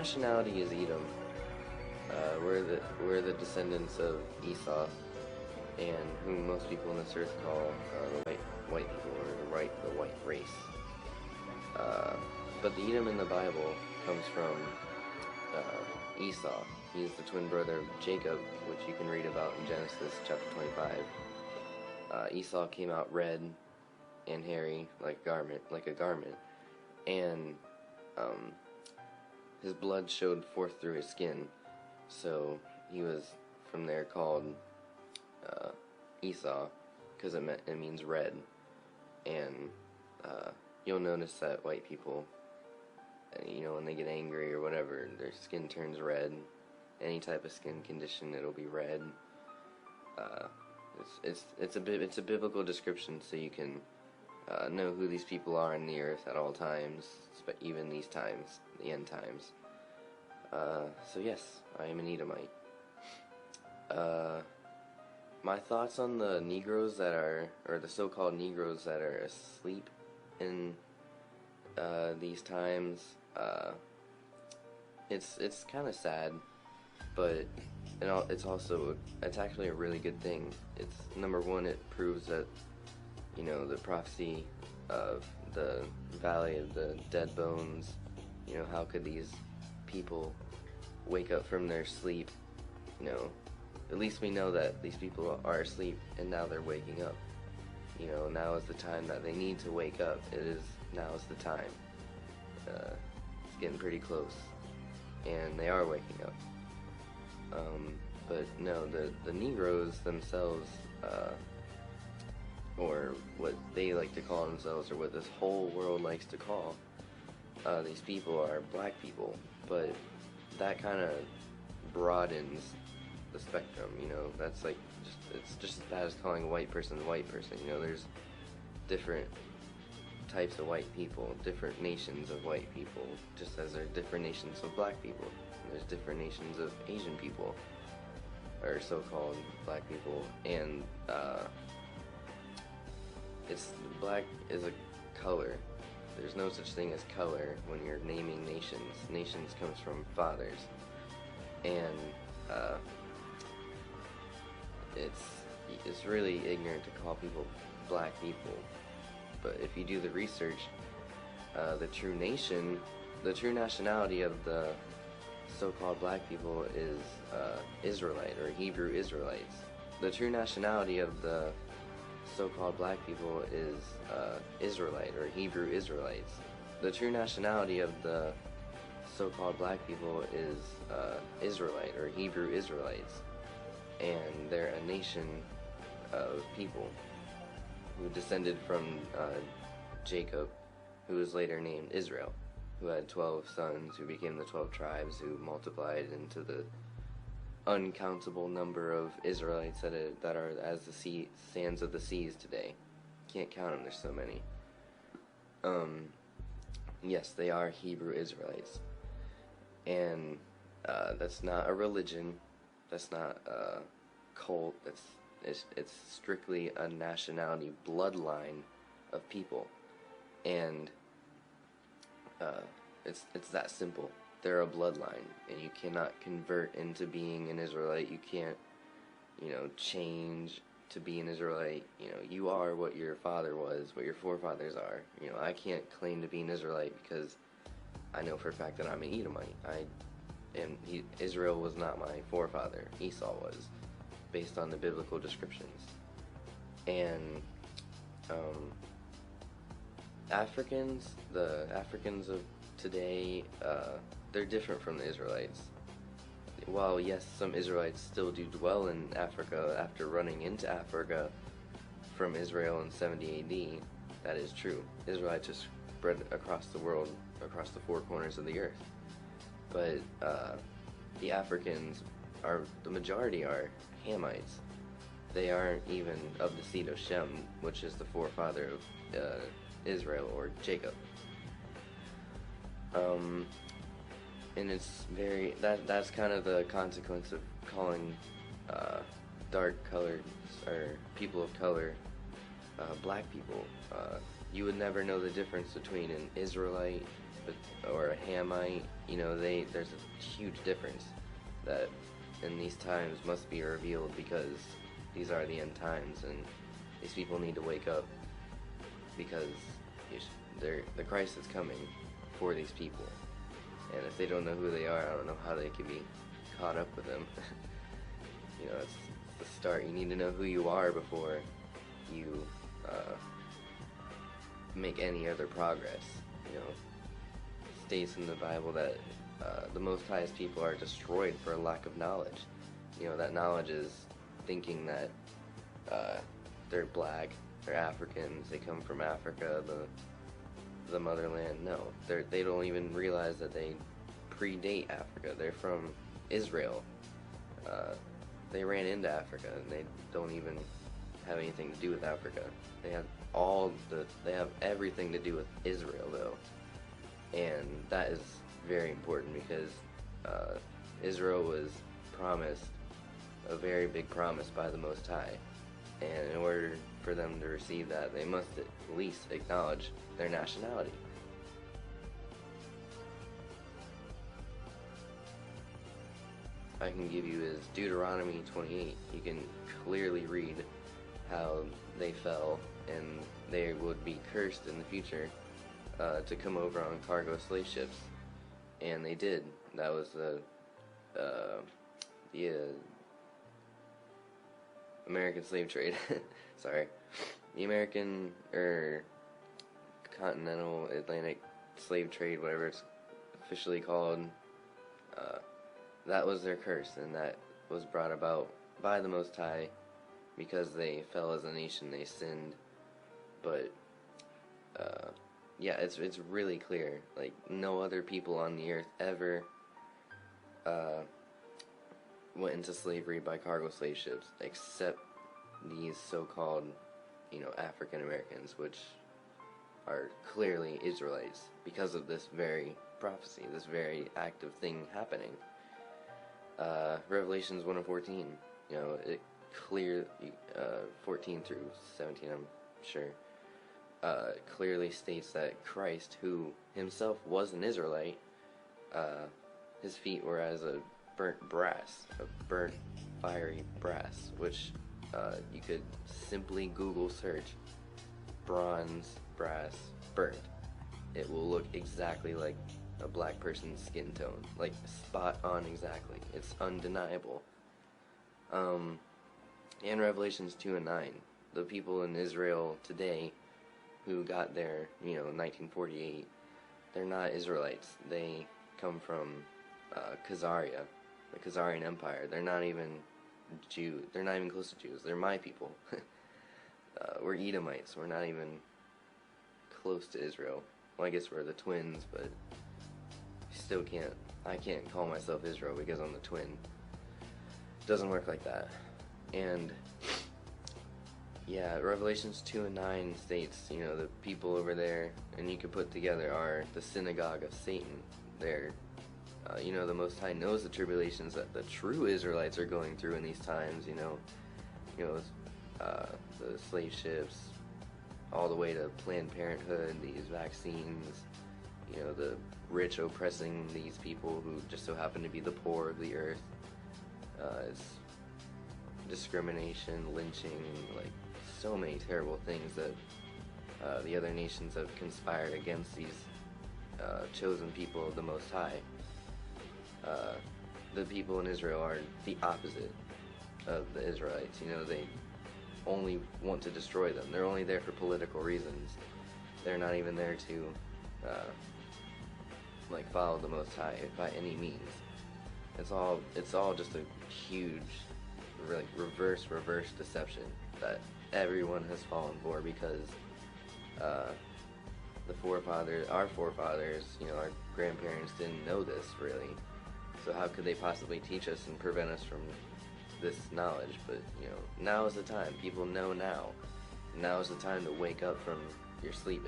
Nationality is Edom. We're the descendants of Esau, and whom most people on this earth call the white people, or the white race. But the Edom in the Bible comes from Esau. He's the twin brother of Jacob, which you can read about in Genesis chapter 25. Esau came out red and hairy like a garment, and his blood showed forth through his skin, so he was from there called Esau, because it means red. And you'll notice that white people, when they get angry or whatever, their skin turns red. Any type of skin condition, it'll be red. It's a biblical description, so you can know who these people are in the earth at all times, but even these times, the end times. So yes, I am an Edomite. My thoughts on the Negroes or the so-called Negroes that are asleep in these times, it's kind of sad, but it's actually a really good thing. It's, number one, it proves that the prophecy of the Valley of the Dead Bones, how could these people wake up from their sleep? At least we know that these people are asleep and now they're waking up. Now is the time that they need to wake up. Now is the time. It's getting pretty close, and they are waking up. But no, the Negroes themselves, or what they like to call themselves, or what this whole world likes to call these people, are black people. But that kind of broadens the spectrum. That's like it's just as bad as calling a white person a white person. There's different types of white people, different nations of white people, just as there are different nations of black people. There's different nations of Asian people, or so-called black people, and black is a color. There's no such thing as color when you're naming nations. Nations comes from fathers, and it's really ignorant to call people black people. But if you do the research, the true nationality of the so-called black people is Israelite, or Hebrew Israelites. The true nationality of the so-called black people is Israelite, or Hebrew Israelites. The true nationality of the so-called black people is Israelite, or Hebrew Israelites. And they're a nation of people who descended from Jacob, who was later named Israel, who had 12 sons, who became the 12 tribes, who multiplied into the uncountable number of Israelites that are as the sands of the seas today. Can't count them, there's so many. Yes, they are Hebrew Israelites. And that's not a religion, that's not a cult, it's strictly a nationality, bloodline of people. And it's that simple. They're a bloodline, and you cannot convert into being an Israelite. You can't, change to be an Israelite. You are what your father was, what your forefathers are. I can't claim to be an Israelite because I know for a fact that I'm an Edomite. Israel was not my forefather. Esau was, based on the biblical descriptions. And the Africans of today, they're different from the Israelites. While yes, some Israelites still do dwell in Africa after running into Africa from Israel in 70 AD, that is true. Israelites are spread across the world, across the four corners of the earth. But the Africans the majority are Hamites. They aren't even of the seed of Shem, which is the forefather of Israel, or Jacob. And it's that's kind of the consequence of calling dark colored, or people of color, black people. You would never know the difference between an Israelite or a Hamite. You know, there's a huge difference that in these times must be revealed, because these are the end times, and these people need to wake up, because the Christ is coming for these people, and if they don't know who they are, I don't know how they can be caught up with them. You know, it's the start. You need to know who you are before you make any other progress. You know, it states in the Bible that the Most High's people are destroyed for a lack of knowledge. You know, that knowledge is thinking that they're black, they're Africans, they come from Africa, the motherland. No, they don't even realize that they predate Africa. They're from Israel. They ran into Africa, and they don't even have anything to do with Africa. They have everything to do with Israel, though, and that is very important, because Israel was promised a very big promise by the Most High, and in order for them to receive that, they must at least acknowledge their nationality. I can give you is Deuteronomy 28. You can clearly read how they fell, and they would be cursed in the future to come over on cargo slave ships, and they did. That was the American slave trade. Sorry, the American or Continental Atlantic slave trade, whatever it's officially called. That was their curse, and that was brought about by the Most High because they fell as a nation. They sinned, but yeah, it's really clear. Like, no other people on the earth ever went into slavery by cargo slave ships, except these so-called, African Americans, which are clearly Israelites because of this very prophecy, this very active thing happening. Revelations 1 and 14, it clear 14 through 17, I'm sure, clearly states that Christ, who himself was an Israelite, his feet were as a burnt brass, a burnt fiery brass, which you could simply Google search bronze, brass, burnt. It will look exactly like a black person's skin tone, like spot on exactly. It's undeniable. In Revelations 2 and 9, the people in Israel today who got there, in 1948, they're not Israelites. They come from Khazaria, the Khazarian Empire. They're not even Jew. They're not even close to Jews. They're my people. We're Edomites. We're not even close to Israel. Well, I guess we're the twins, but still can't. I can't call myself Israel because I'm the twin. It doesn't work like that. And yeah, Revelations 2 and 9 states, the people over there, and you could put together, are the synagogue of Satan. They're, the Most High knows the tribulations that the true Israelites are going through in these times. The slave ships, all the way to Planned Parenthood, these vaccines, the rich oppressing these people who just so happen to be the poor of the earth. It's discrimination, lynching, like so many terrible things that the other nations have conspired against these chosen people of the Most High. The people in Israel are the opposite of the Israelites. They only want to destroy them. They're only there for political reasons. They're not even there to follow the Most High by any means. It's all just a huge reverse deception that everyone has fallen for, because our forefathers, our grandparents didn't know this really. So how could they possibly teach us and prevent us from this knowledge? But now is the time. People know now. Now is the time to wake up from your sleep.